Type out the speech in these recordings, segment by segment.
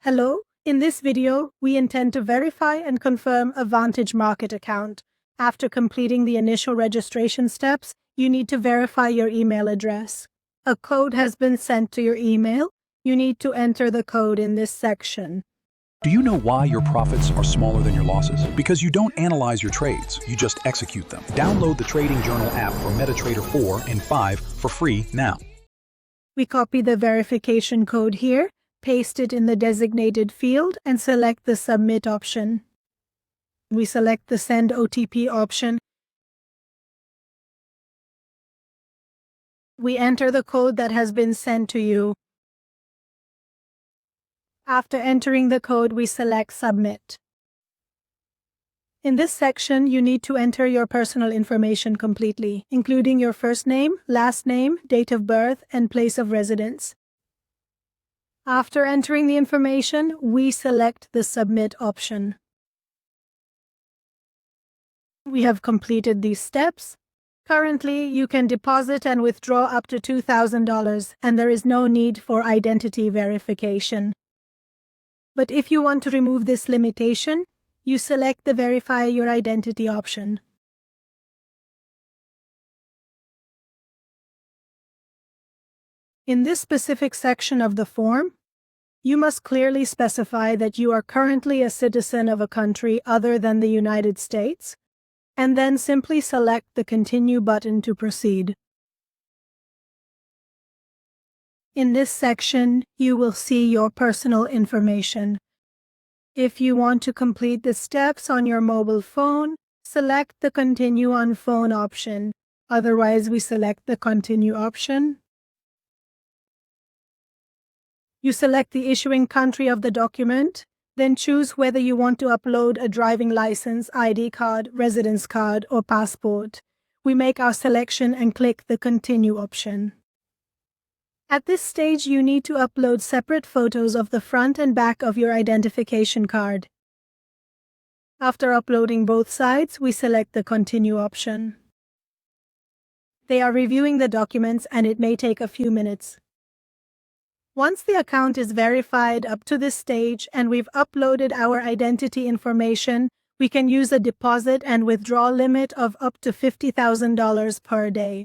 Hello, in this video, we intend to verify and confirm a Vantage Market account. After completing the initial registration steps, you need to verify your email address. A code has been sent to your email. You need to enter the code in this section. Do you know why your profits are smaller than your losses? Because you don't analyze your trades, you just execute them. Download the Trading Journal app for MetaTrader 4 and 5 for free now. We copy the verification code here, paste it in the designated field, and select the Submit option. We select the Send OTP option. We enter the code that has been sent to you. After entering the code, we select Submit. In this section, you need to enter your personal information completely, including your first name, last name, date of birth, and place of residence. After entering the information, we select the Submit option. We have completed these steps. Currently, you can deposit and withdraw up to $2,000, and there is no need for identity verification. But if you want to remove this limitation, you select the Verify Your Identity option. In this specific section of the form, you must clearly specify that you are currently a citizen of a country other than the United States, and then simply select the Continue button to proceed. In this section, you will see your personal information. If you want to complete the steps on your mobile phone, select the Continue on Phone option. Otherwise, we select the Continue option. You select the issuing country of the document, then choose whether you want to upload a driving license, ID card, residence card, or passport. We make our selection and click the Continue option. At this stage, you need to upload separate photos of the front and back of your identification card. After uploading both sides, we select the Continue option. They are reviewing the documents and it may take a few minutes. Once the account is verified up to this stage and we've uploaded our identity information, we can use a deposit and withdrawal limit of up to $50,000 per day.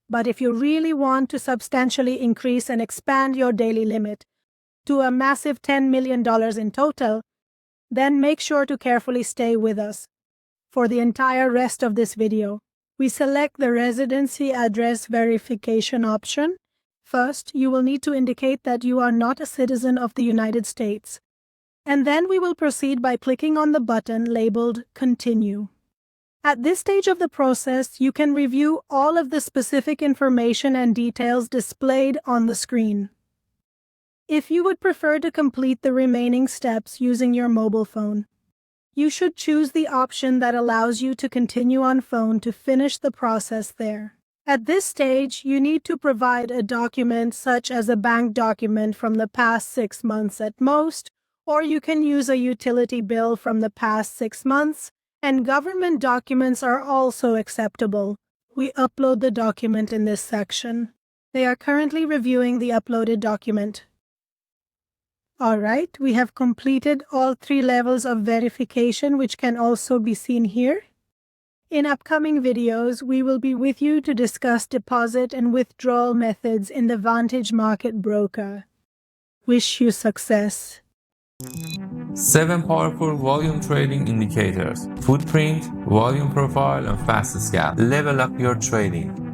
But if you really want to substantially increase and expand your daily limit to a massive $10 million in total, then make sure to carefully stay with us. For the entire rest of this video, we select the Residency Address Verification option. First, you will need to indicate that you are not a citizen of the United States. And then we will proceed by clicking on the button labeled Continue. At this stage of the process, you can review all of the specific information and details displayed on the screen. If you would prefer to complete the remaining steps using your mobile phone, you should choose the option that allows you to continue on phone to finish the process there. At this stage, you need to provide a document such as a bank document from the past 6 months at most, or you can use a utility bill from the past 6 months, and government documents are also acceptable. We upload the document in this section. They are currently reviewing the uploaded document. Alright, we have completed all 3 levels of verification, which can also be seen here. In upcoming videos, we will be with you to discuss deposit and withdrawal methods in the Vantage Market broker. Wish you success. 7 powerful volume trading indicators: footprint, volume profile, and fast scalp. Level up your trading.